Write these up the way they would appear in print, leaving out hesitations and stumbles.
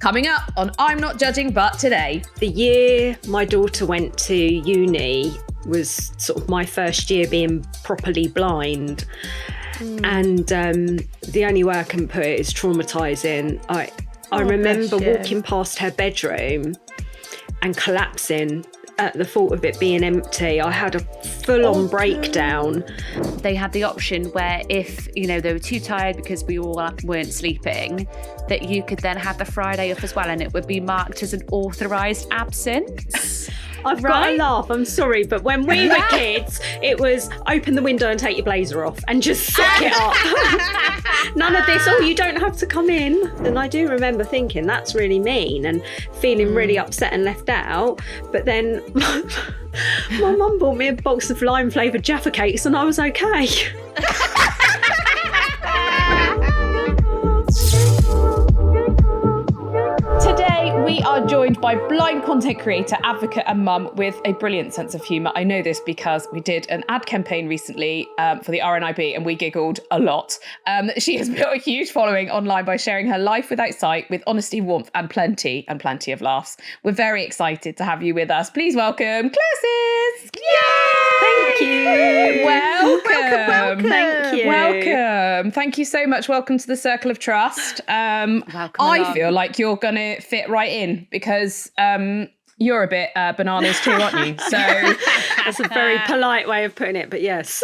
Coming up on I'm Not Judging But Today. The year my daughter went to uni was sort of my first year being properly blind. And the only way I can put it is traumatising. I remember walking past her bedroom and collapsing at the thought of it being empty. I had a full-on breakdown. They had the option where if, they were too tired because we all weren't sleeping, that you could then have the Friday off as well, and it would be marked as an authorised absence. I've got to laugh, I'm sorry, but when we were kids, it was open the window and take your blazer off and just suck it up. None of this, you don't have to come in. And I do remember thinking, that's really mean, and feeling really upset and left out. But then my mum bought me a box of lime-flavoured Jaffa cakes and I was okay. We are joined by blind content creator, advocate and mum with a brilliant sense of humour. I know this because we did an ad campaign recently for the INJB and we giggled a lot. She has built a huge following online by sharing her life without sight with honesty, warmth and plenty of laughs. We're very excited to have you with us. Please welcome Claire Sisk. Thank you. Welcome. Thank you. Welcome. Thank you so much. Welcome to the Circle of Trust. I feel like you're going to fit right in because you're a bit bananas too, aren't you? So that's a very polite way of putting it, but yes.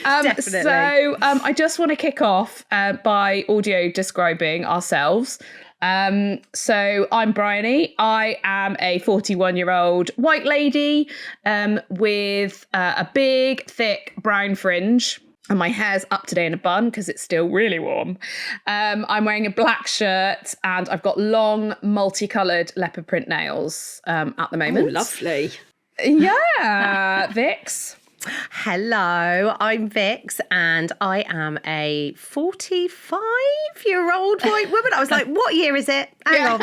Definitely. So I just want to kick off by audio describing ourselves. So I'm Briony. I am a 41-year-old white lady with a big, thick brown fringe. And my hair's up today in a bun because it's still really warm. I'm wearing a black shirt and I've got long, multicoloured leopard print nails at the moment. Oh, lovely. Yeah. Vix. Hello, I'm Vix and I am a 45-year-old white woman. I was like, what year is it? Hang on.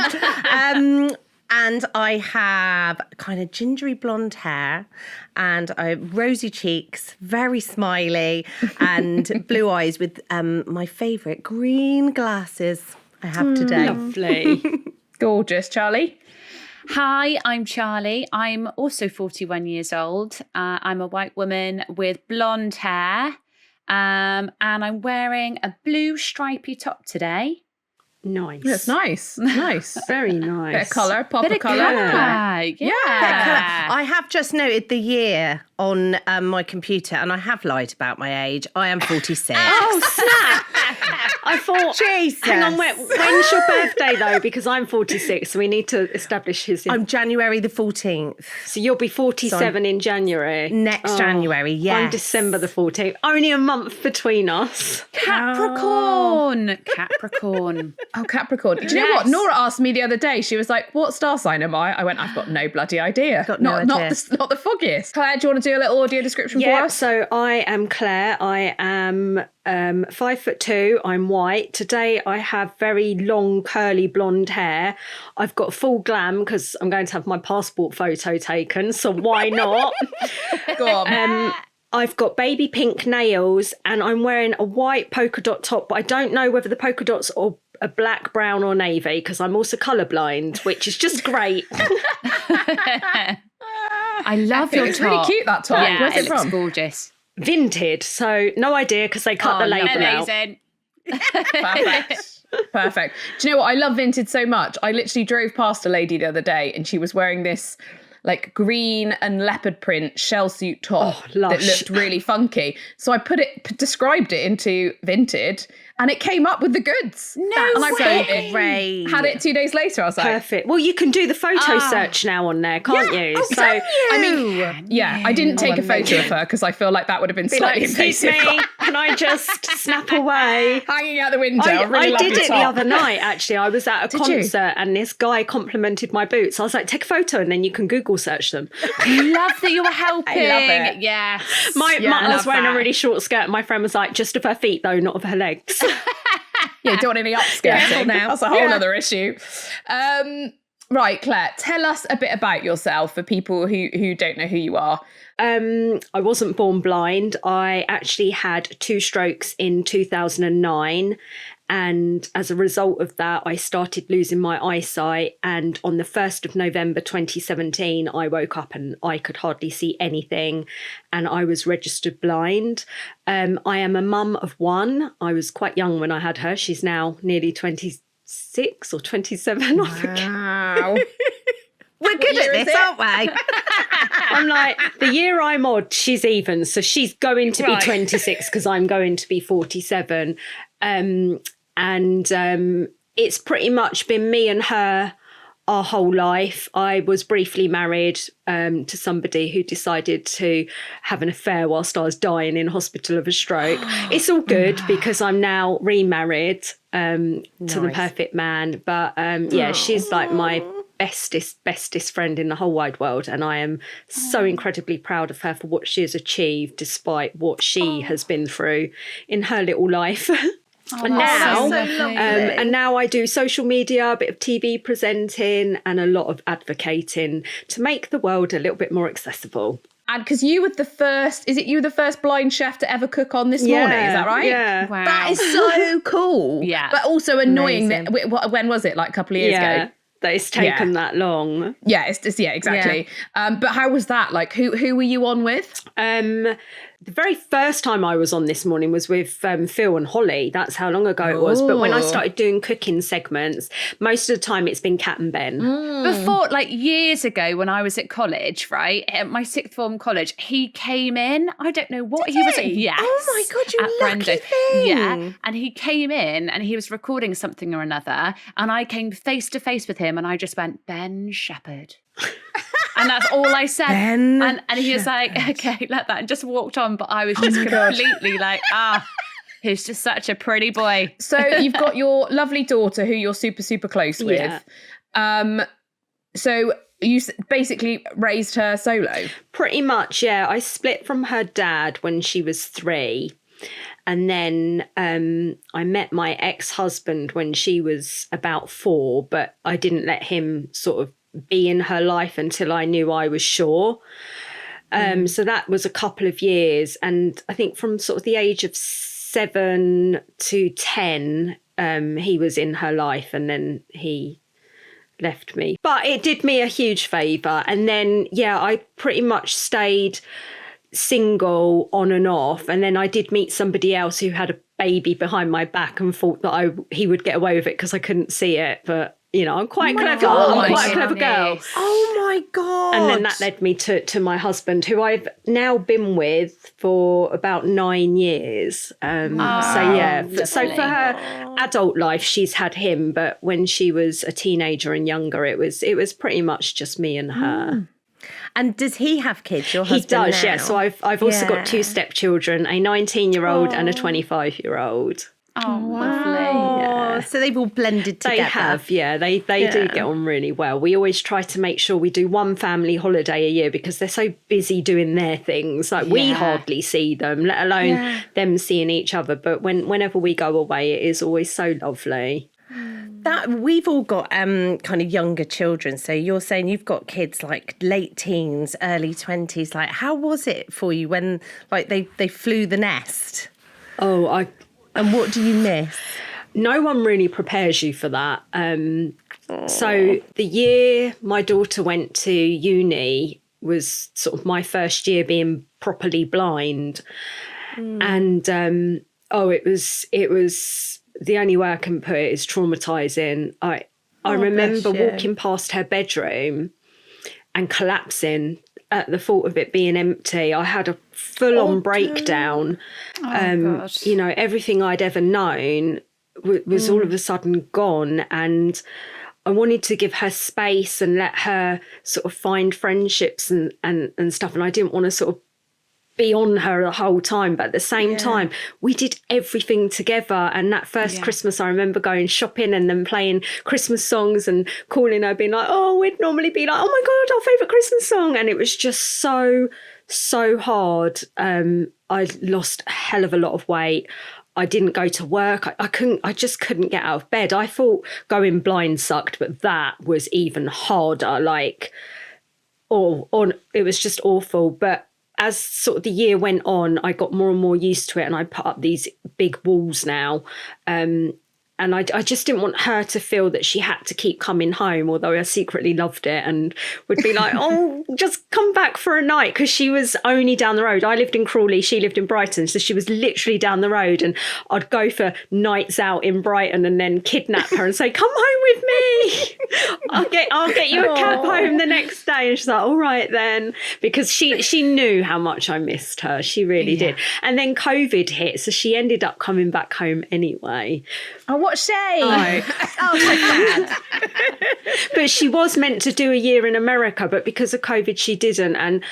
And I have kind of gingery blonde hair and rosy cheeks, very smiley, and blue eyes with my favourite green glasses I have today. Lovely. Gorgeous. Charlie? Hi, I'm Charlie. I'm also 41 years old. I'm a white woman with blonde hair and I'm wearing a blue stripy top today. Nice. That's nice. Nice. Very nice. Bit of colour, pop of colour. Yeah. I have just noted the year on my computer and I have lied about my age. I am 46. Oh, snap. I thought, Jesus. Hang on, when's your birthday though? Because I'm 46, so we need to establish his... I'm January the 14th. So you'll be 47 in January. Next January, yes. I'm December the 14th. Only a month between us. Capricorn. Oh, Capricorn. Do you know what? Nora asked me the other day, she was like, what star sign am I? I went, I've got no bloody idea. Not the foggiest. Claire, do you want to do a little audio description for us? So I am Claire. I am 5'2". I'm white. Today I have very long curly blonde hair. I've got full glam because I'm going to have my passport photo taken. So why not? Go on. I've got baby pink nails and I'm wearing a white polka dot top, but I don't know whether the polka dots are a black, brown or navy because I'm also colourblind, which is just great. I love your It's top. really cute, that top. Yeah, Where's it looks from? Gorgeous. Vinted, so no idea because they cut the label out. Amazing. Perfect. Do you know what? I love Vinted so much. I literally drove past a lady the other day and she was wearing this like green and leopard print shell suit top that looked really funky. So I described it into Vinted and it came up with the goods. No and I way. Great. had it 2 days later. I was like, Perfect. Well, you can do the photo search now on there, can't you? Oh, can you? I mean, yeah, I didn't take a photo of her because I feel like that would have been slightly excuse invasive. me, can I just snap away? Hanging out the window. I really did it top. the other night, actually. I was at a concert and this guy complimented my boots. I was like, take a photo and then you can Google search them. Love that you were helping. I love it. Yes. I was wearing a really short skirt and my friend was like, just of her feet though, not of her legs. Yeah, don't want any upskirting now. That's a whole other issue. Right, Claire, tell us a bit about yourself for people who don't know who you are. I wasn't born blind. I actually had 2 strokes in 2009 And as a result of that, I started losing my eyesight. And on the 1st of November 2017, I woke up and I could hardly see anything. And I was registered blind. I am a mum of one. I was quite young when I had her. She's now nearly 26 or 27. I forget. Wow. We're good at this, aren't we? I'm like, the year I'm odd, she's even. So she's going to be 26 because I'm going to be 47. It's pretty much been me and her our whole life. I was briefly married to somebody who decided to have an affair whilst I was dying in hospital of a stroke. It's all good because I'm now remarried to the perfect man. But she's like my bestest friend in the whole wide world, and I am so incredibly proud of her for what she has achieved despite what she has been through in her little life. And now I do social media, a bit of TV presenting, and a lot of advocating to make the world a little bit more accessible. And because you were the first blind chef to ever cook on This Morning, is that right? Yeah. Wow. That is so cool. Yeah. But also annoying that, when was it? Like a couple of years ago? That it's taken that long. Yeah, exactly. Yeah. But how was that? Like, who were you on with? The very first time I was on This Morning was with Phil and Holly. That's how long ago it was. But when I started doing cooking segments, most of the time it's been Kat and Ben. Before, like years ago when I was at college, right, at my sixth form college, he came in. I don't know what he was. Yes. Oh my God, you lucky Brendan. thing. Yeah. And he came in and he was recording something or another. And I came face to face with him and I just went, Ben Shepherd. And that's all I said. And he was like, okay, like that, and just walked on. But I was just completely like, he's just such a pretty boy. So you've got your lovely daughter who you're super, super close with. So you basically raised her solo? Pretty much, yeah. I split from her dad when she was 3. And then I met my ex-husband when she was about 4, but I didn't let him sort of be in her life until I knew I was sure. So that was a couple of years. And I think from sort of the age of 7 to 10, he was in her life and then he left me. But it did me a huge favour. And then, I pretty much stayed single on and off. And then I did meet somebody else who had a baby behind my back and thought that he would get away with it because I couldn't see it. But I'm quite clever. I'm quite a clever girl. Oh my God. And then that led me to my husband, who I've now been with for about 9 years. So for her adult life, she's had him. But when she was a teenager and younger, it was pretty much just me and her. And does he have kids, your husband? He does, now? yeah. So I've also got 2 stepchildren, a 19-year-old and a 25-year-old. Oh, lovely. Yeah. So they've all blended together. They have, yeah. They do get on really well. We always try to make sure we do one family holiday a year because they're so busy doing their things. Like we hardly see them, let alone them seeing each other. But whenever we go away, it is always so lovely. That we've all got kind of younger children. So you're saying you've got kids like late teens, early 20s. Like, how was it for you when like they flew the nest? And what do you miss? No one really prepares you for that. So the year my daughter went to uni was sort of my first year being properly blind. And it was the only way I can put it is traumatizing. I remember walking past her bedroom and collapsing at the thought of it being empty. I had a full-on breakdown. God. Everything I'd ever known was all of a sudden gone, and I wanted to give her space and let her sort of find friendships and stuff, and I didn't want to sort of be on her the whole time, but at the same time we did everything together. And that first Christmas I remember going shopping and then playing Christmas songs and calling her, being like, we'd normally be like, oh my God, our favourite Christmas song. And it was just so hard. I lost a hell of a lot of weight. I didn't go to work. I just couldn't get out of bed. I thought going blind sucked, but that was even harder. Like, it was just awful. But as sort of the year went on, I got more and more used to it, and I put up these big walls now. And I just didn't want her to feel that she had to keep coming home, although I secretly loved it and would be like, oh, just come back for a night, because she was only down the road. I lived in Crawley, she lived in Brighton, so she was literally down the road, and I'd go for nights out in Brighton and then kidnap her and say, come home with me. I'll get you a cab home the next day. And she's like, all right then, because she knew how much I missed her. She really did. And then COVID hit, so she ended up coming back home anyway. Oh, what shame. Oh, so sad. But she was meant to do a year in America, but because of COVID, she didn't. And,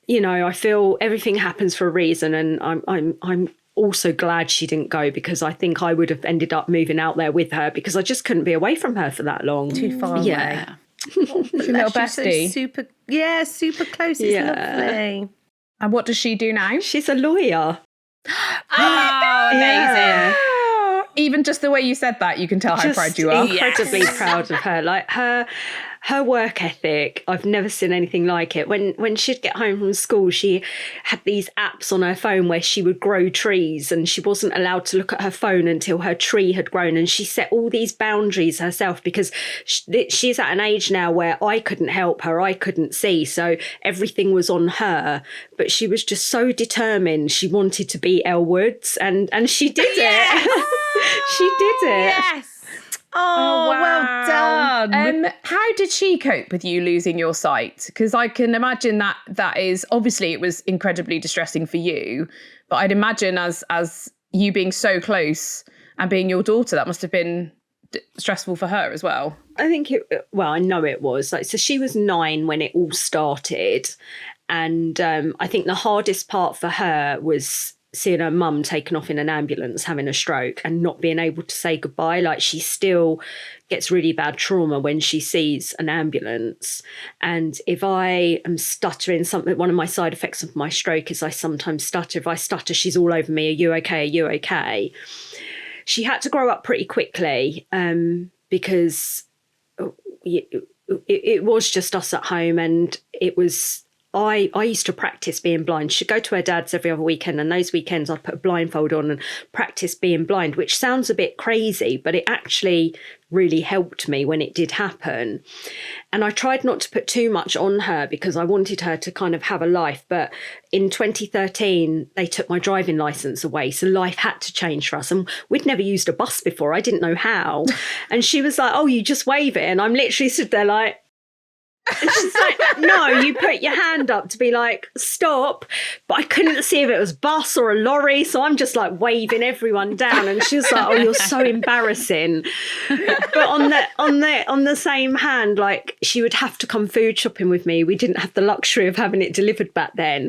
you know, I feel everything happens for a reason. And I'm also glad she didn't go, because I think I would have ended up moving out there with her, because I just couldn't be away from her for that long. Too far away. Yeah. She's a little bestie. So super close. It's lovely. And what does she do now? She's a lawyer. Oh, amazing. Yeah. Even just the way you said that, you can tell how proud you are. Incredibly proud of her. Like her work ethic, I've never seen anything like it. When she'd get home from school, she had these apps on her phone where she would grow trees, and she wasn't allowed to look at her phone until her tree had grown. And she set all these boundaries herself, because she's at an age now where I couldn't help her, I couldn't see, so everything was on her. But she was just so determined. She wanted to be Elle Woods, and she did it. She did it. Yes. Oh, well done. How did she cope with you losing your sight? Because I can imagine that is, obviously it was incredibly distressing for you, but I'd imagine as you being so close and being your daughter, that must have been stressful for her as well. I think I know it was. Like, so she was 9 when it all started. And I think the hardest part for her was seeing her mum taken off in an ambulance having a stroke and not being able to say goodbye. Like, she still gets really bad trauma when she sees an ambulance. And if I am stuttering, one of my side effects of my stroke is I sometimes stutter. If I stutter, she's all over me. Are you okay? Are you okay? She had to grow up pretty quickly because it was just us at home, and it was... I used to practice being blind. She'd go to her dad's every other weekend, and those weekends I'd put a blindfold on and practice being blind, which sounds a bit crazy, but it actually really helped me when it did happen. And I tried not to put too much on her because I wanted her to kind of have a life. But in 2013, they took my driving licence away. So life had to change for us. And we'd never used a bus before. I didn't know how. And she was like, oh, you just wave it. And I'm literally stood there like... And she's like, no, you put your hand up to be like, stop. But I couldn't see if it was bus or a lorry, so I'm just like waving everyone down. And she was like, oh, you're so embarrassing. But on the same hand, like, she would have to come food shopping with me. We didn't have the luxury of having it delivered back then.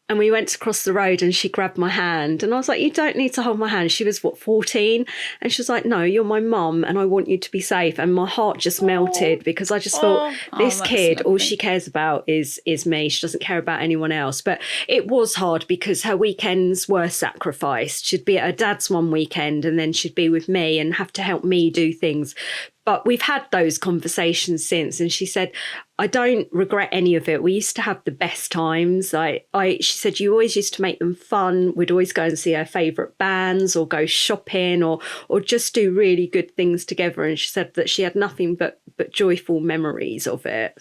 And we went to cross the road, and she grabbed my hand, and I was like, you don't need to hold my hand. She was, 14? And she was like, no, you're my mum and I want you to be safe. And my heart just melted, because I just thought, this kid, all she cares about is me. She doesn't care about anyone else. But it was hard because her weekends were sacrificed. She'd be at her dad's one weekend, and then she'd be with me and have to help me do things. But we've had those conversations since, and she said, I don't regret any of it. We used to have the best times. She said, you always used to make them fun. We'd always go and see her favourite bands, or go shopping, or just do really good things together. And she said that she had nothing but joyful memories of it.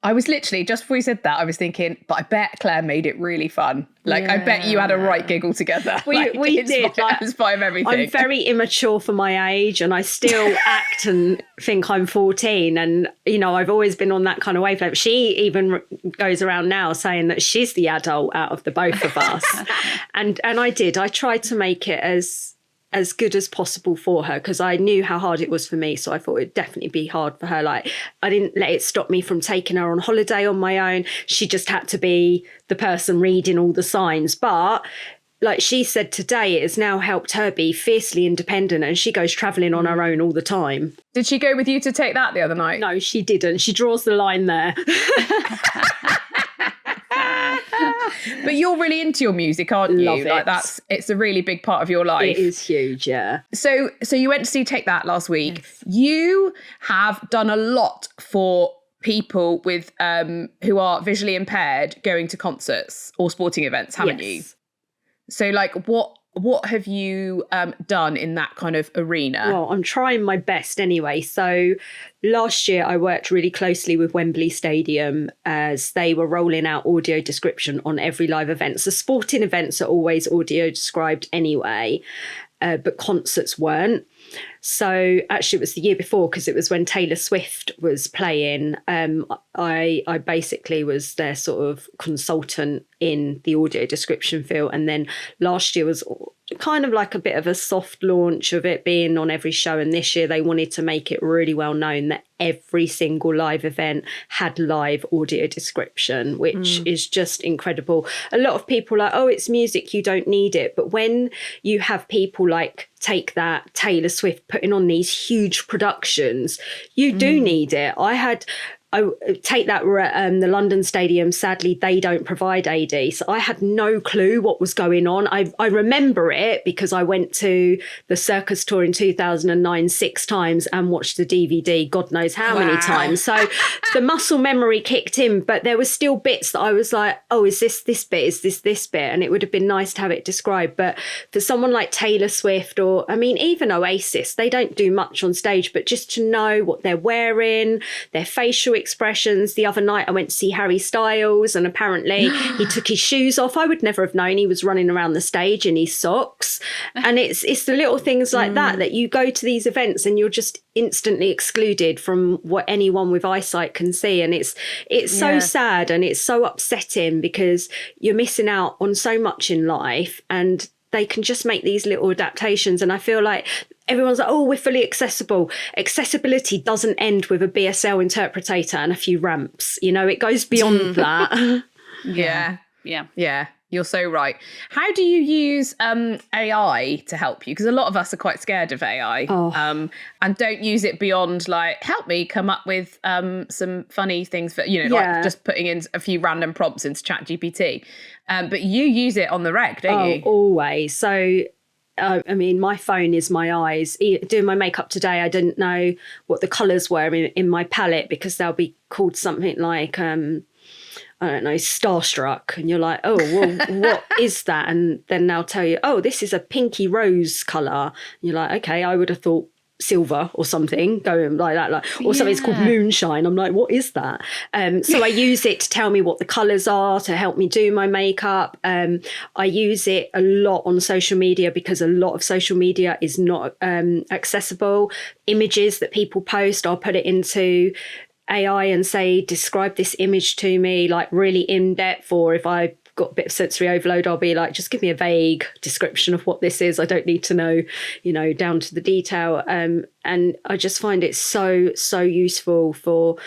I was literally, just before you said that, I was thinking, but I bet Claire made it really fun. Like, I bet you had a right giggle together. We did. Like, in spite of everything. I'm very immature for my age, and I still act and think I'm 14. And, you know, I've always been on that kind of wavelength. She even goes around now saying that she's the adult out of the both of us. and I did. I tried to make it as good as possible for her, because I knew how hard it was for me. So I thought it'd definitely be hard for her. Like, I didn't let it stop me from taking her on holiday on my own. She just had to be the person reading all the signs. But like she said today, it has now helped her be fiercely independent, and she goes travelling on her own all the time. Did she go with you to take that the other night? No, she didn't. She draws the line there. But you're really into your music, aren't you? Love it. Like, it's a really big part of your life. It is huge, yeah. So you went to see Take That last week. Yes. You have done a lot for people with who are visually impaired going to concerts or sporting events, haven't you? So like, what what have you done in that kind of arena? Well, I'm trying my best anyway. So last year I worked really closely with Wembley Stadium as they were rolling out audio description on every live event. So sporting events are always audio described anyway, but concerts weren't. So actually it was the year before, because it was when Taylor Swift was playing. I basically was their sort of consultant in the audio description field. And then last year was kind of like a bit of a soft launch of it being on every show. And this year they wanted to make it really well known that every single live event had live audio description, which is just incredible. A lot of people are like, oh, it's music, you don't need it. But when you have people like take that Taylor Swift putting on these huge productions, you do need it. I take that the London Stadium, sadly, they don't provide AD. So I had no clue what was going on. I remember it because I went to the Circus Tour in 2009 6 times and watched the DVD God knows how many times. So the muscle memory kicked in, but there were still bits that I was like, oh, is this bit? Is this bit? And it would have been nice to have it described. But for someone like Taylor Swift or, I mean, even Oasis, they don't do much on stage, but just to know what they're wearing, their facial expressions. The other night I went to see Harry Styles and apparently he took his shoes off. I would never have known he was running around the stage in his socks. And it's the little things like that you go to these events and you're just instantly excluded from what anyone with eyesight can see. And it's so sad and it's so upsetting because you're missing out on so much in life, and they can just make these little adaptations. And I feel like everyone's like, oh, we're fully accessible. Accessibility doesn't end with a BSL interpretator and a few ramps. You know, it goes beyond that. Yeah. You're so right. How do you use AI to help you? Because a lot of us are quite scared of AI and don't use it beyond like, help me come up with some funny things for, like just putting in a few random prompts into ChatGPT. But you use it on the reg, don't you? Always. So, I mean, my phone is my eyes. Doing my makeup today, I didn't know what the colours were in my palette because they'll be called something like... I don't know, starstruck. And you're like, oh, well, what is that? And then they'll tell you, oh, this is a pinky rose colour. And you're like, okay, I would have thought silver or something, going like that, or something's called moonshine. I'm like, what is that? So I use it to tell me what the colours are, to help me do my makeup. I use it a lot on social media because a lot of social media is not accessible. Images that people post, I'll put it into AI and say, describe this image to me, like really in depth. Or if I've got a bit of sensory overload, I'll be like, just give me a vague description of what this is. I don't need to know, down to the detail. And I just find it so useful for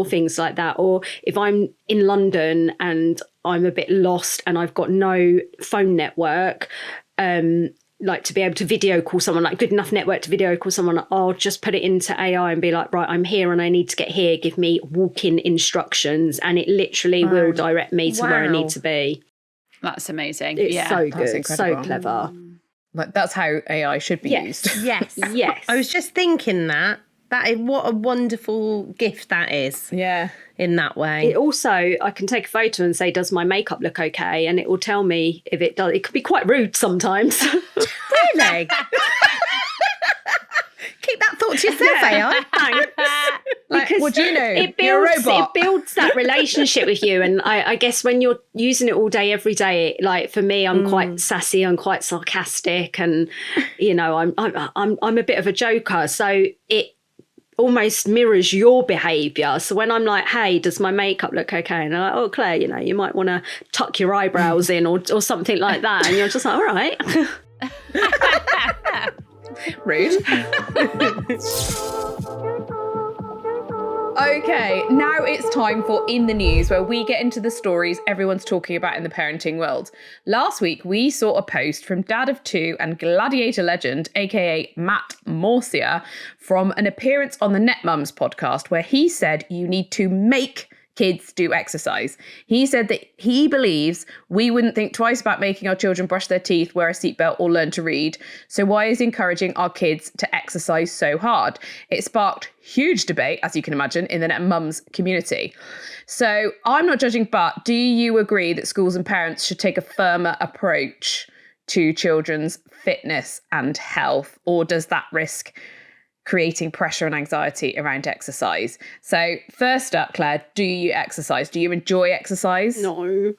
things like that. Or if I'm in London and I'm a bit lost and I've got no phone network, like to be able to video call someone, like good enough network to video call someone, I'll just put it into AI and be like, right, I'm here and I need to get here. Give me walk-in instructions. And it literally will direct me to where I need to be. That's amazing. It's so good, so clever. Like that's how AI should be used. Yes. I was just thinking that is what a wonderful gift that is. Yeah. In that way. It also, I can take a photo and say, does my makeup look okay? And it will tell me if it does. It could be quite rude sometimes. Really? Keep that thought to yourself, AI. Thanks. Because what do you know? It You're a robot. It builds that relationship with you. And I guess when you're using it all day, every day, like for me, I'm quite sassy, I'm quite sarcastic, and I'm a bit of a joker. So it almost mirrors your behaviour. So when I'm like, hey, does my makeup look okay? And they're like, oh, Claire, you might want to tuck your eyebrows in or something like that. And you're just like, all right. Rude. Okay, now it's time for In the News, where we get into the stories everyone's talking about in the parenting world. Last week, we saw a post from Dad of Two and Gladiator legend, aka Matt Morcia, from an appearance on the Net Mums podcast, where he said you need to make kids do exercise. He said that he believes we wouldn't think twice about making our children brush their teeth, wear a seatbelt, or learn to read. So why is he encouraging our kids to exercise so hard? It sparked huge debate, as you can imagine, in the Net Mums community. So I'm not judging, but do you agree that schools and parents should take a firmer approach to children's fitness and health, or does that risk creating pressure and anxiety around exercise? So first up, Claire, do you exercise? Do you enjoy exercise? No.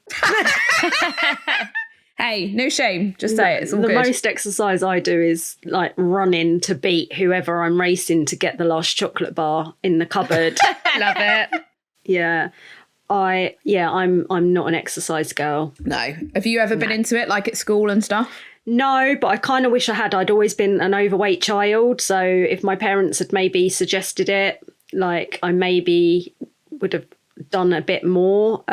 Hey, no shame. Just say it. It's all the good. most exercise I do is like running to beat whoever I'm racing to get the last chocolate bar in the cupboard. Love it. Yeah. I'm not an exercise girl. No. Have you ever been into it, like at school and stuff? No, but I kind of wish I had. I'd always been an overweight child. So if my parents had maybe suggested it, like I maybe would have done a bit more.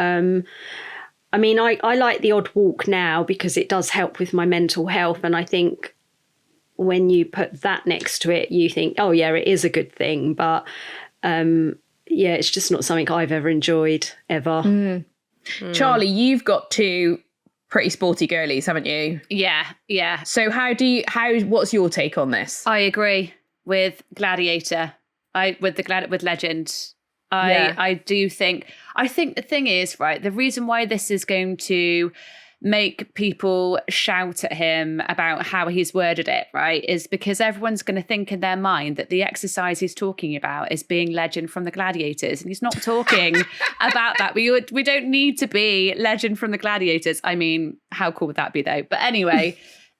I mean, I like the odd walk now because it does help with my mental health. And I think when you put that next to it, you think, oh, yeah, it is a good thing. But yeah, it's just not something I've ever enjoyed, ever. Charlie, you've got two pretty sporty girlies, haven't you? Yeah. So what's your take on this? I agree with Gladiator. With Legend. I think the thing is, right, the reason why this is going to make people shout at him about how he's worded it, right, is because everyone's going to think in their mind that the exercise he's talking about is being Legend from the Gladiators, and he's not talking about that. We don't need to be Legend from the Gladiators. I mean, how cool would that be, though? But anyway,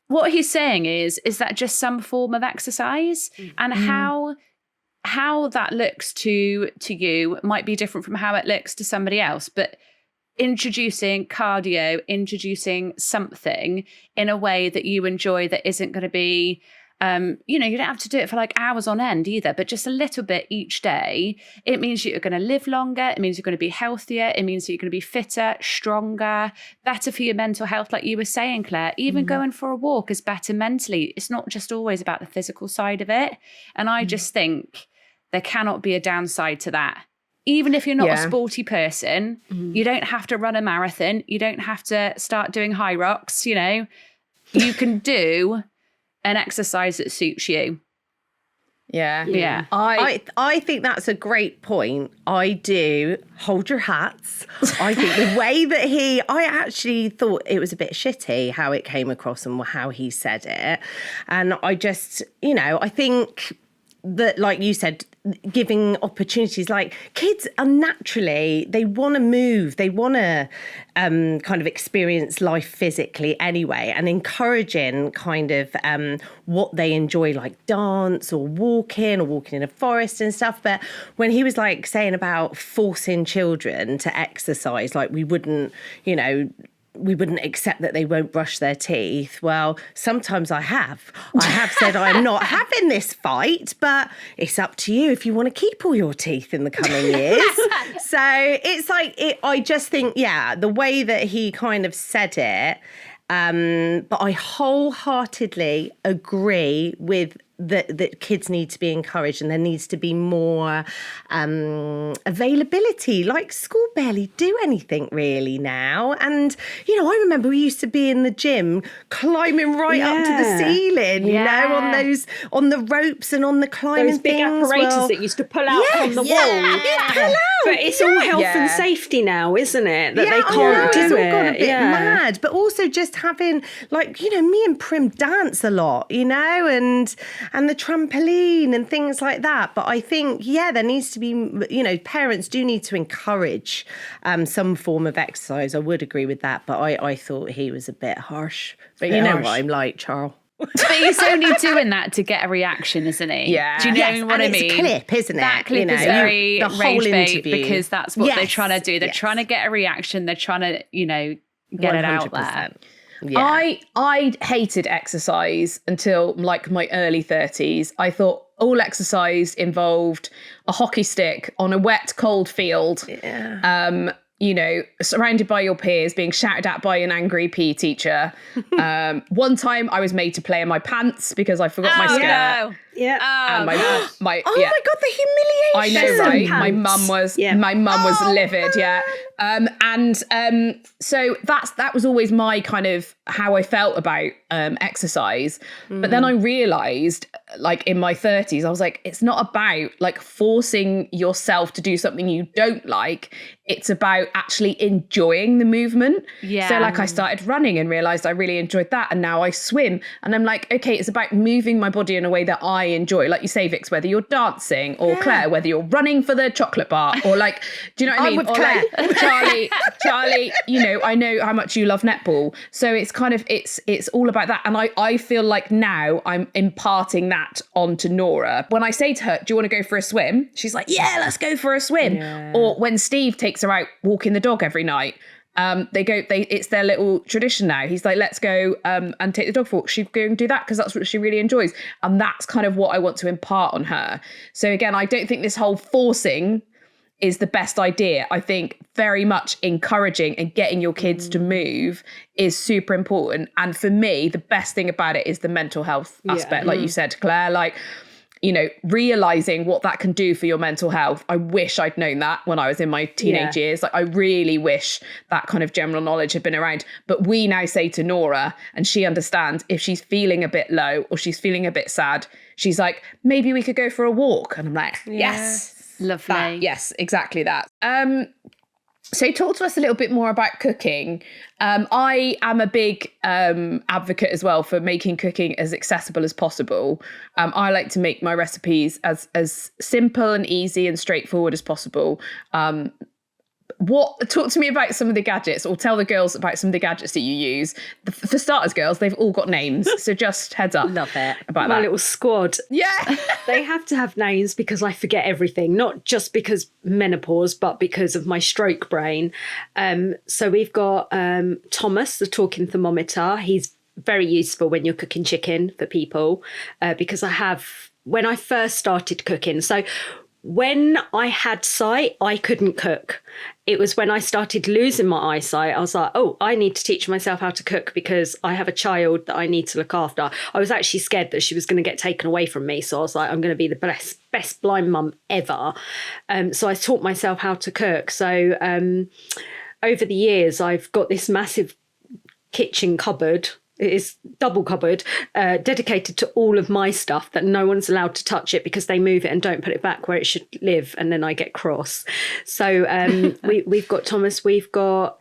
what he's saying is that just some form of exercise, and how that looks to you might be different from how it looks to somebody else. But introducing cardio, introducing something in a way that you enjoy that isn't going to be, you don't have to do it for like hours on end either, but just a little bit each day. It means you're going to live longer. It means you're going to be healthier. It means that you're going to be fitter, stronger, better for your mental health. Like you were saying, Claire, even going for a walk is better mentally. It's not just always about the physical side of it. And I just think there cannot be a downside to that. Even if you're not a sporty person, you don't have to run a marathon. You don't have to start doing high rocks, you can do an exercise that suits you. Yeah. I think that's a great point. I do hold your hats. I think the way that I actually thought it was a bit shitty how it came across and how he said it. And I just, I think that, like you said, giving opportunities, like kids are naturally, they want to move, they want to kind of experience life physically anyway, and encouraging kind of what they enjoy, like dance or walking in a forest and stuff. But when he was like saying about forcing children to exercise, like we wouldn't accept that they won't brush their teeth. Well, sometimes I have said I'm not having this fight, but it's up to you if you want to keep all your teeth in the coming years. So it's like, I just think, the way that he kind of said it, but I wholeheartedly agree with that kids need to be encouraged, and there needs to be more availability. Like school barely do anything really now. And, I remember we used to be in the gym climbing right up to the ceiling, on the ropes and on the climbing those big things. apparatus that used to pull out from the wall. Pull out. But it's all health and safety now, isn't it? That they can't do it's it. all got a bit mad. But also just having, like, me and Prim dance a lot, and the trampoline and things like that. But I think, there needs to be, parents do need to encourage some form of exercise. I would agree with that. But I thought he was a bit harsh. But you know what I'm like, Charles. But he's only doing that to get a reaction, isn't he? Yeah. Do you know what I mean? It's a clip, isn't it? That clip is very the whole rage bait interview. because that's what they're trying to do. They're trying to get a reaction. They're trying to, get it out there. Yeah. I hated exercise until like my early 30s. I thought all exercise involved a hockey stick on a wet, cold field. Yeah. Surrounded by your peers, being shouted at by an angry PE teacher. One time I was made to play in my pants because I forgot my skirt. No. Yeah. And my my God, the I know, right? My mum was livid, yeah. So that was always my kind of how I felt about exercise. But then I realised, like in my 30s, I was like, it's not about like forcing yourself to do something you don't like. It's about actually enjoying the movement. Yeah. So like I started running and realised I really enjoyed that. And now I swim. And I'm like, okay, it's about moving my body in a way that I enjoy. Like you say, Vix, whether you're dancing or Claire, whether you're running for the chocolate bar or like, do you know what I mean? with Claire. Like, Charlie, you know, I know how much you love netball. So it's kind of, it's all about that. And I feel like now I'm imparting that onto Nora. When I say to her, do you want to go for a swim? She's like, yeah, let's go for a swim. Yeah. Or when Steve takes her out walking the dog every night, it's their little tradition now. He's like, let's go and take the dog for a walk. She'll go and do that because that's what she really enjoys. And that's kind of what I want to impart on her. So again, I don't think this whole forcing is the best idea. I think very much encouraging and getting your kids to move is super important. And for me, the best thing about it is the mental health aspect. Like you said, Claire, like, you know, realizing what that can do for your mental health. I wish I'd known that when I was in my teenage years. Like, I really wish that kind of general knowledge had been around. But we now say to Nora, and she understands, if she's feeling a bit low or she's feeling a bit sad, she's like, maybe we could go for a walk. And I'm like, yes. Lovely. Yes, exactly that. So talk to us a little bit more about cooking. I am a big advocate as well for making cooking as accessible as possible. I like to make my recipes as simple and easy and straightforward as possible. Talk to me about some of the gadgets, or tell the girls about some of the gadgets that you use. For starters, girls, they've all got names, so just heads up. Love it. About my that. little squad. Yeah. They have to have names because I forget everything, not just because menopause, but because of my stroke brain. So we've got Thomas, the talking thermometer. He's very useful when you're cooking chicken for people because when I first started cooking, so when I had sight, I couldn't cook. It was when I started losing my eyesight, I was like, oh, I need to teach myself how to cook because I have a child that I need to look after. I was actually scared that she was going to get taken away from me. So I was like, I'm going to be the best blind mum ever. So I taught myself how to cook. So over the years, I've got this massive kitchen cupboard. It is double cupboard, dedicated to all of my stuff that no one's allowed to touch it because they move it and don't put it back where it should live, and then I get cross. So we've got Thomas, we've got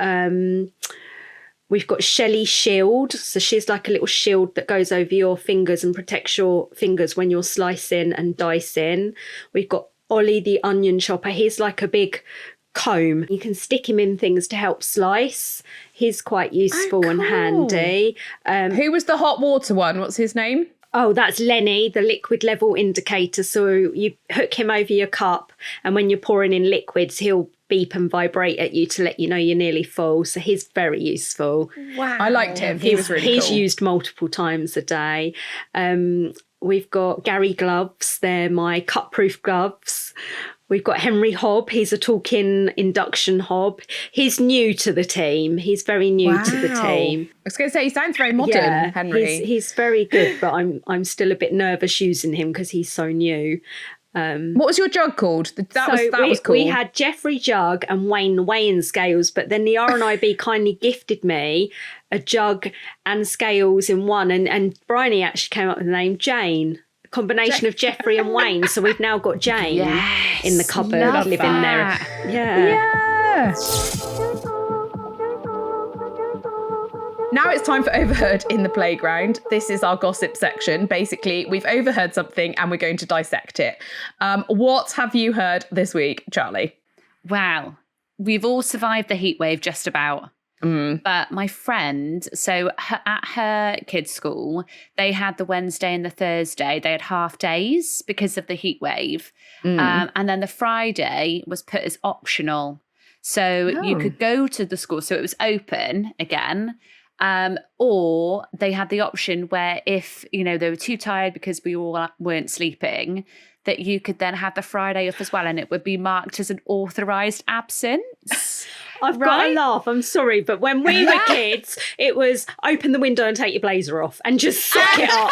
Shelley's shield. So she's like a little shield that goes over your fingers and protects your fingers when you're slicing and dicing. We've got Ollie the onion chopper. He's like a big comb. You can stick him in things to help slice. He's quite useful and handy. Who was the hot water one? What's his name? Oh, that's Lenny, the liquid level indicator. So you hook him over your cup, and when you're pouring in liquids, he'll beep and vibrate at you to let you know you're nearly full. So he's very useful. Wow. I liked him. He was really cool. He's used multiple times a day. We've got Gary gloves. They're my cut-proof gloves. We've got Henry Hobb. He's a talking induction hob. He's new to the team. He's very new to the team. I was going to say, he sounds very modern, Henry. He's very good, but I'm still a bit nervous using him because he's so new. What was your jug called? That was cool. We had Jeffrey Jug and Wayne the weighing scales, but then the RNIB kindly gifted me a jug and scales in one, and Briony actually came up with the name Jane. Combination of Jeffrey and Wayne, so we've now got Jane in the cupboard living there. Yeah. Now it's time for Overheard in the Playground. This is our gossip section. Basically, we've overheard something and we're going to dissect it. What have you heard this week, Charlie? Wow. We've all survived the heatwave just about. But my friend, at her kids' school, they had the Wednesday and the Thursday. They had half days because of the heat wave. And then the Friday was put as optional. So you could go to the school. So it was open again. Or they had the option where if, they were too tired because we all weren't sleeping, that you could then have the Friday off as well. And it would be marked as an authorised absence. I've got to laugh. I'm sorry, but when we were kids, it was open the window and take your blazer off and just suck it up.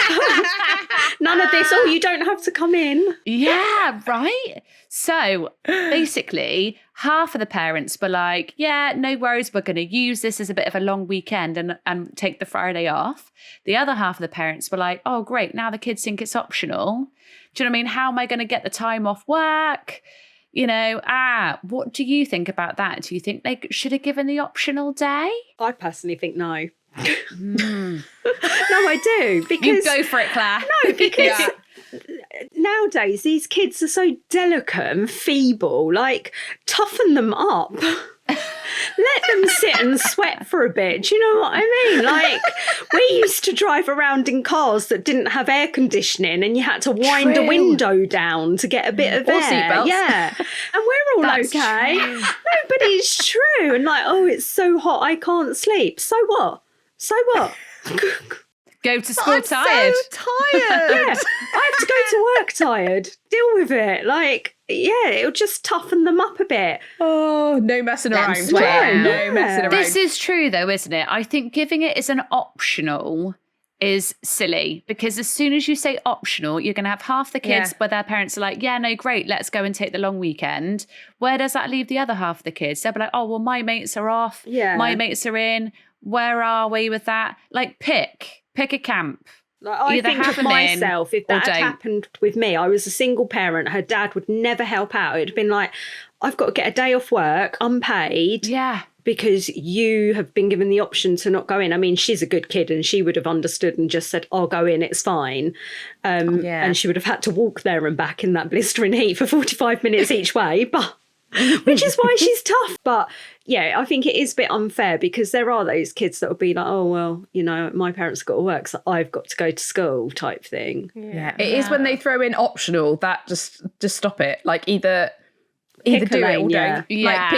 None of this. Oh, you don't have to come in. Yeah, right. So basically, half of the parents were like, yeah, no worries, we're going to use this as a bit of a long weekend and take the Friday off. The other half of the parents were like, oh, great, now the kids think it's optional. Do you know what I mean? How am I going to get the time off work? What do you think about that? Do you think they should have given the optional day? I personally think no. No, I do. Because You go for it, Claire. No, because nowadays these kids are so delicate and feeble. Like, toughen them up. Let them sit and sweat for a bit. Do you know what I mean? Like, we used to drive around in cars that didn't have air conditioning and you had to wind a window down to get a bit of Or air. seatbelts. Yeah. And we're all That's okay. true. No, but it's true. And like, oh, it's so hot, I can't sleep. So what? So what? Go to school I'm tired. so tired. Yeah, I have to go to work tired. Deal with it. Like, yeah, it'll just toughen them up a bit. Oh, no messing Let 'em around. sweat Claire. out. No Yeah. messing around. This is true, though, isn't it? I think giving it as an optional is silly because as soon as you say optional, you're going to have half the kids where their parents are like, yeah, no, great, let's go and take the long weekend. Where does that leave the other half of the kids? They'll be like, oh, well, my mates are off. Yeah. My mates are in. Where are we with that? Like, pick a camp. Like, I Either think have of them in myself, if or that had don't. happened with me, I was a single parent, her dad would never help out. It'd been like, I've got to get a day off work, unpaid, Yeah. because you have been given the option to not go in. I mean, she's a good kid and she would have understood and just said, I'll go in, it's fine. Yeah. And she would have had to walk there and back in that blistering heat for 45 minutes each way. But which is why she's tough. But yeah, I think it is a bit unfair because there are those kids that will be like, oh, well, my parents have got to work, so I've got to go to school type thing. Yeah, it is when they throw in optional that just stop it. Like either Pick a do it or lane, yeah. don't.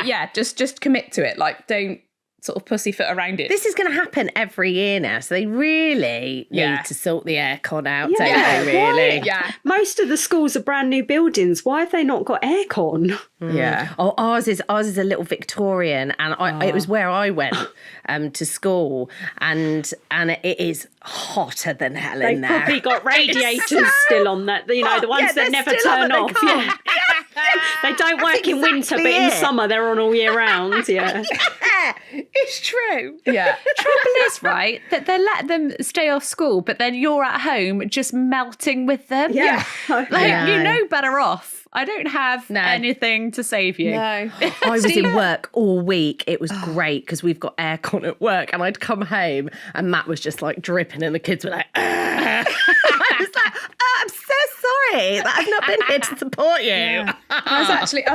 Yeah. Like, just commit to it. Like don't sort of pussyfoot around it. This is going to happen every year now, so they really Yeah. need to sort the aircon out, Yeah, don't they, really? why? Yeah. Most of the schools are brand new buildings. Why have they not got aircon? Yeah. Oh, ours is a little Victorian, and it was where I went to school, and it is hotter than hell They've in there. probably got radiators still on that, the ones that they're never still on, turn but they off. can't. Yeah. They don't work in winter, but in it. summer they're on all year round. Yeah. Yeah, it's true. Yeah. Trouble is, right, that they let them stay off school, but then you're at home just melting with them. Yeah. Like, Yeah. you know better off. I don't have anything to save you. No. I was in work all week. It was great because we've got aircon at work, and I'd come home and Matt was just like dripping, and the kids were like, I was like, I'm so sorry that I've not been here to support you. I was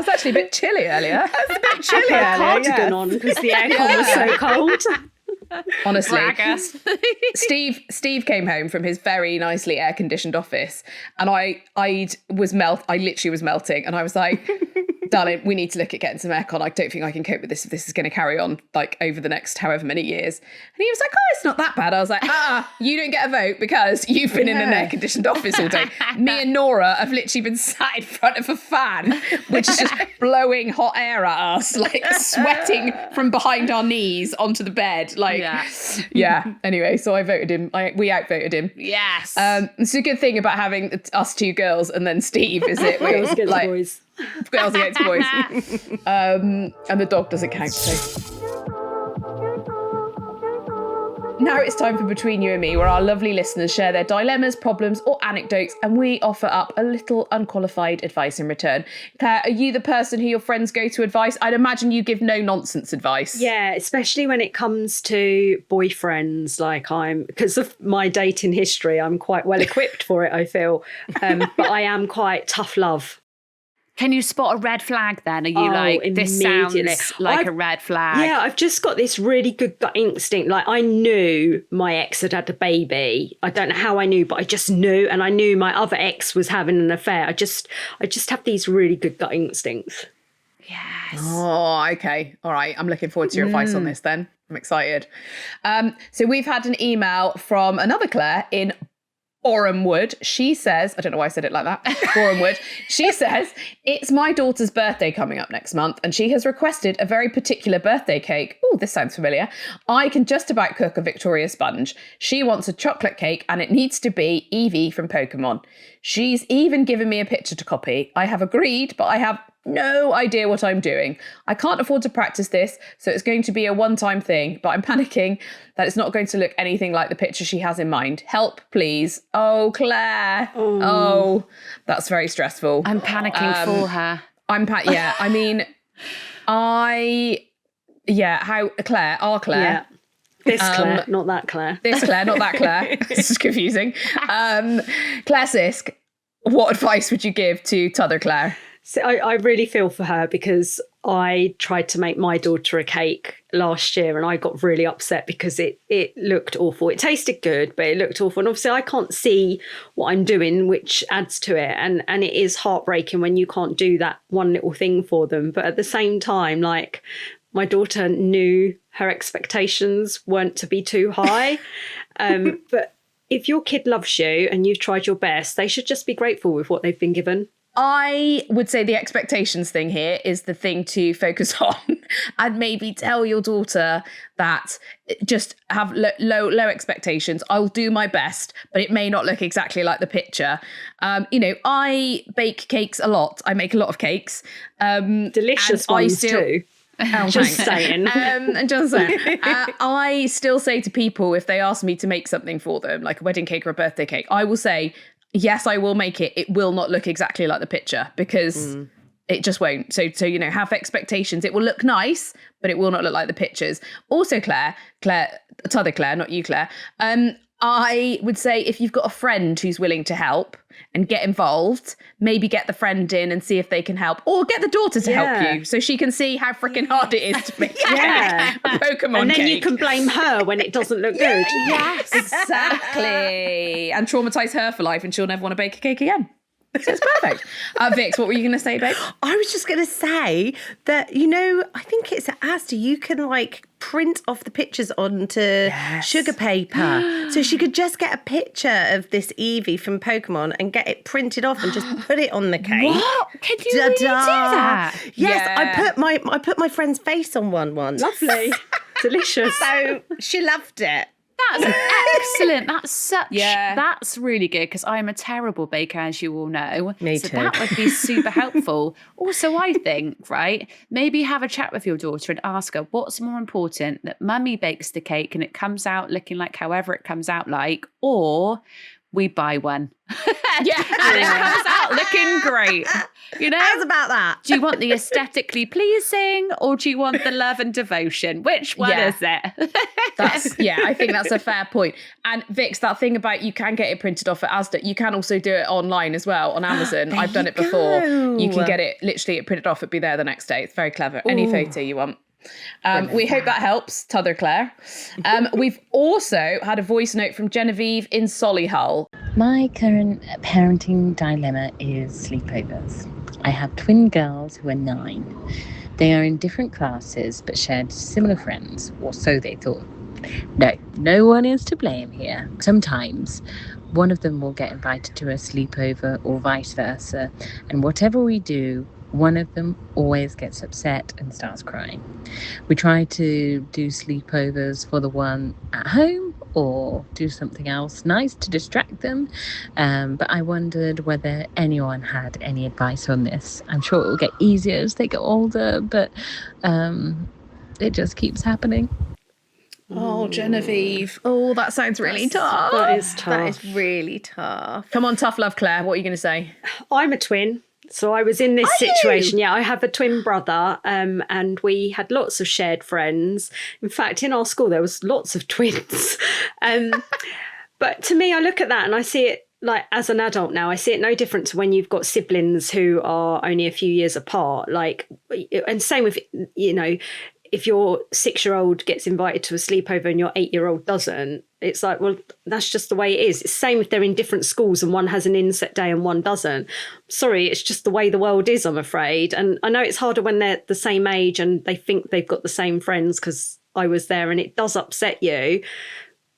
actually a bit chilly earlier. I was a bit chilly I had a earlier, cardigan yeah. on because the aircon was so cold. Honestly. Braggers. Steve came home from his very nicely air conditioned office, and I literally was melting, and I was like, darling, we need to look at getting some aircon. I don't think I can cope with this if this is going to carry on like over the next however many years. And he was like, oh, it's not that bad. I was like, you don't get a vote because you've been in an air conditioned office all day. Me and Nora have literally been sat in front of a fan, which is just blowing hot air at us, like sweating from behind our knees onto the bed. Like, yeah. Anyway, so I voted him. We outvoted him. Yes. It's a good thing about having us two girls and then Steve, is it? Girls against like, boys. Girls against boys. And the dog doesn't count, so. Now it's time for Between You and Me, where our lovely listeners share their dilemmas, problems, or anecdotes, and we offer up a little unqualified advice in return. Claire, are you the person who your friends go to advice? I'd imagine you give no nonsense advice. Yeah, especially when it comes to boyfriends. Like, because of my dating history, I'm quite well equipped for it, I feel. But I am quite tough love. Can you spot a red flag then? Are you like, this immediately. sounds like a red flag? Yeah, I've just got this really good gut instinct. Like, I knew my ex had had a baby. I don't know how I knew, but I just knew. And I knew my other ex was having an affair. I just have these really good gut instincts. Yes. Oh, okay. All right. I'm looking forward to your advice on this then. I'm excited. So we've had an email from another Claire in Borehamwood. She says, I don't know why I said it like that, Borehamwood. She says, it's my daughter's birthday coming up next month, and she has requested a very particular birthday cake. Oh, this sounds familiar. I can just about cook a Victoria sponge. She wants a chocolate cake, and it needs to be Eevee from Pokemon. She's even given me a picture to copy. I have agreed, but I have no idea what I'm doing. I can't afford to practice this, so it's going to be a one-time thing, but I'm panicking that it's not going to look anything like the picture she has in mind. Help, please. Oh, Claire. Oh, that's very stressful. I'm panicking for her. How Claire, our Claire. Yeah. This Claire, not that Claire. This Claire, not that Claire. This is confusing. Claire Sisk, what advice would you give to t'other Claire? So I really feel for her because I tried to make my daughter a cake last year and I got really upset because it looked awful. It tasted good, but it looked awful. And obviously I can't see what I'm doing, which adds to it. And it is heartbreaking when you can't do that one little thing for them. But at the same time, like, my daughter knew her expectations weren't to be too high. But if your kid loves you and you've tried your best, they should just be grateful with what they've been given. I would say the expectations thing here is the thing to focus on, and maybe tell your daughter that just have low expectations. I'll do my best, but it may not look exactly like the picture. I bake cakes a lot. I make a lot of cakes. Delicious ones too. Oh, just saying. I still say to people, if they ask me to make something for them, like a wedding cake or a birthday cake, I will say, yes, I will make it. It will not look exactly like the picture because it just won't. So, have expectations. It will look nice, but it will not look like the pictures. Also, Claire, t'other Claire, not you, Claire. I would say if you've got a friend who's willing to help and get involved, maybe get the friend in and see if they can help, or get the daughter to help you so she can see how freaking hard it is to make a Pokemon and then cake. you can blame her when it doesn't look good. Yes, exactly. And traumatize her for life and she'll never want to bake a cake again. So it's perfect. Vix, what were you going to say, babe? I was just going to say that, I think it's at Asda, you can print off the pictures onto sugar paper. So she could just get a picture of this Eevee from Pokemon and get it printed off and just put it on the cake. What? Can you really do that? Yes, Yeah. I put my friend's face on one once. Lovely. Delicious. So she loved it. That's excellent. That's really good because I'm a terrible baker, as you all know. Me so too. that would be super helpful. Also, I think, right, maybe have a chat with your daughter and ask her what's more important, that mummy bakes the cake and it comes out looking like however it comes out like, or we buy one. And it comes out looking great. How's about that? Do you want the aesthetically pleasing or do you want the love and devotion? Which one is it? I think that's a fair point. And Vix, that thing about you can get it printed off at Asda, you can also do it online as well on Amazon. I've done it before. You can get it printed off, it'll be there the next day. It's very clever. Any photo you want. We hope that helps, t'other Claire. We've also had a voice note from Genevieve in Solihull. My current parenting dilemma is sleepovers. I have twin girls who are 9. They are in different classes but shared similar friends, or so they thought. No one is to blame here. Sometimes one of them will get invited to a sleepover or vice versa, and whatever we do, one of them always gets upset and starts crying. We try to do sleepovers for the one at home or do something else nice to distract them. But I wondered whether anyone had any advice on this. I'm sure it will get easier as they get older, but it just keeps happening. Oh, Genevieve. Oh, that sounds really tough. That is tough. That is really tough. Come on, tough love, Claire. What are you going to say? I'm a twin. So I was in this situation. Yeah, I have a twin brother and we had lots of shared friends. In fact, in our school, there was lots of twins. But to me, I look at that and I see it like as an adult now, I see it no different to when you've got siblings who are only a few years apart. And same with, if your 6-year-old gets invited to a sleepover and your 8-year-old doesn't, it's like, well, that's just the way it is. It's the same if they're in different schools and one has an inset day and one doesn't. Sorry, it's just the way the world is, I'm afraid. And I know it's harder when they're the same age and they think they've got the same friends because I was there and it does upset you.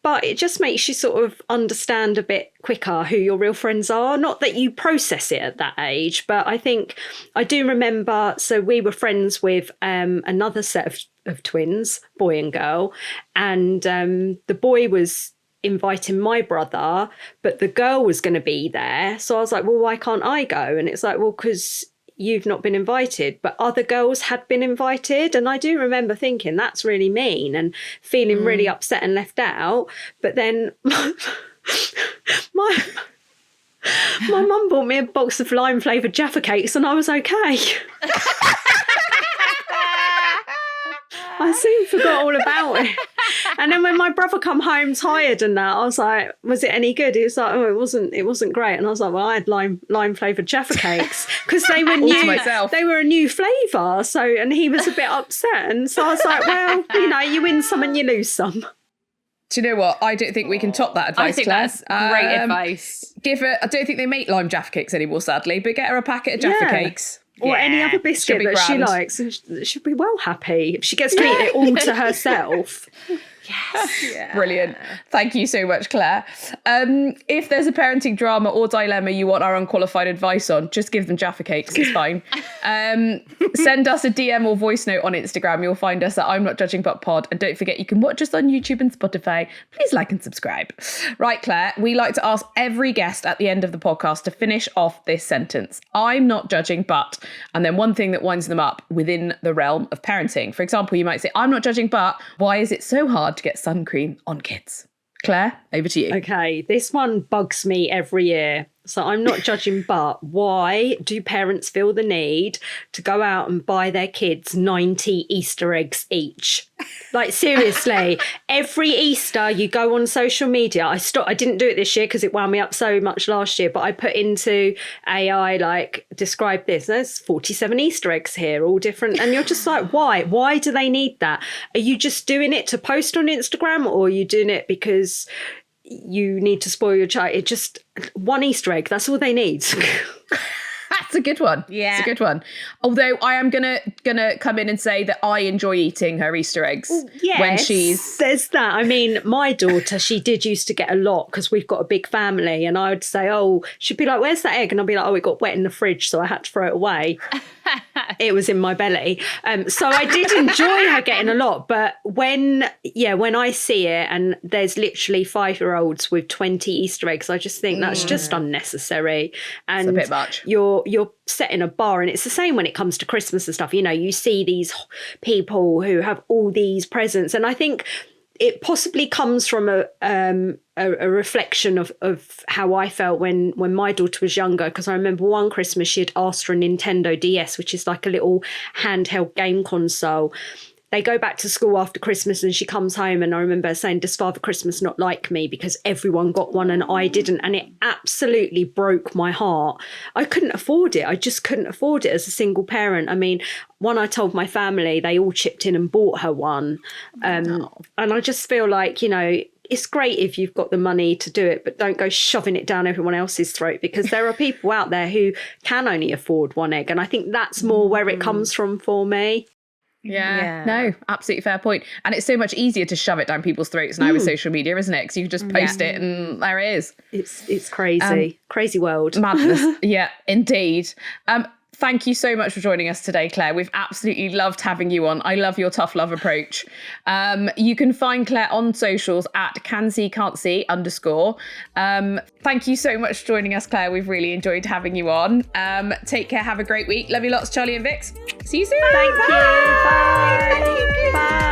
but it just makes you sort of understand a bit quicker who your real friends are. Not that you process it at that age, but I think I do remember, so we were friends with another set of twins, boy and girl, and the boy was inviting my brother, but the girl was going to be there. So I was like, well, why can't I go? And it's like, well, because you've not been invited, but other girls had been invited. And I do remember thinking that's really mean and feeling really upset and left out. But then my mum bought me a box of lime flavoured Jaffa cakes and I was okay. I soon forgot all about it. And then when my brother come home tired and that, I was like, was it any good? He was like, oh, it wasn't great. And I was like, well, I had lime flavoured Jaffa cakes because they were new. They were a new flavour. So, and he was a bit upset. And so I was like, well, you win some and you lose some. Do you know what? I don't think we can top that advice, I think Claire. that's great advice. I don't think they make lime Jaffa cakes anymore, sadly, but get her a packet of Jaffa cakes. Or any other biscuit that she likes. She'll be well happy if she gets to eat it all to herself. Yes. Yeah. Brilliant. Thank you so much, Claire. If there's a parenting drama or dilemma you want our unqualified advice on, just give them Jaffa cakes. It's fine. Send us a DM or voice note on Instagram. You'll find us at I'm Not Judging But Pod. And don't forget, you can watch us on YouTube and Spotify. Please like and subscribe. Right, Claire, we like to ask every guest at the end of the podcast to finish off this sentence. I'm not judging, but, and then one thing that winds them up within the realm of parenting. For example, you might say, I'm not judging, but why is it so hard to get sun cream on kids? Claire, over to you. Okay, this one bugs me every year. So I'm not judging, but why do parents feel the need to go out and buy their kids 90 Easter eggs each? Like, seriously, every Easter you go on social media. I didn't do it this year because it wound me up so much last year, but I put into AI, like, describe this. There's 47 Easter eggs here, all different. And you're just like, why? Why do they need that? Are you just doing it to post on Instagram, or are you doing it because you need to spoil your child? It just, one Easter egg, that's all they need. That's a good one. Yeah, it's a good one. Although I am gonna come in and say that I enjoy eating her Easter eggs. Yes, when there's that. I mean, my daughter, she did used to get a lot because we've got a big family, and I would say, oh, she'd be like, where's that egg? And I'd be like, oh, it got wet in the fridge, so I had to throw it away. It was in my belly. So I did enjoy her getting a lot. But when I see it and there's literally 5-year-olds with 20 Easter eggs, I just think that's just unnecessary. And it's a bit much. You're setting a bar, and it's the same when it comes to Christmas and stuff. You know, you see these people who have all these presents, and I think it possibly comes from a reflection of how I felt when my daughter was younger, because I remember one Christmas she had asked for a Nintendo DS, which is like a little handheld game console. They go back to school after Christmas and she comes home, and I remember saying, does Father Christmas not like me because everyone got one and I didn't? And it absolutely broke my heart. I couldn't afford it. I just couldn't afford it as a single parent. I mean, when I told my family, they all chipped in and bought her one. And I just feel like, you know, it's great if you've got the money to do it, but don't go shoving it down everyone else's throat, because there are people out there who can only afford one egg. And I think that's more where it comes from for me. Yeah, no, absolutely fair point. And it's so much easier to shove it down people's throats now with social media, isn't it? Because you can just post it and there it is. It's crazy. Crazy world. Madness. Yeah, indeed. Thank you so much for joining us today, Claire. We've absolutely loved having you on. I love your tough love approach. You can find Claire on socials at @cansee_. Thank you so much for joining us, Claire. We've really enjoyed having you on. Take care. Have a great week. Love you lots, Charlie and Vix. See you soon. Thank you. Bye. Bye.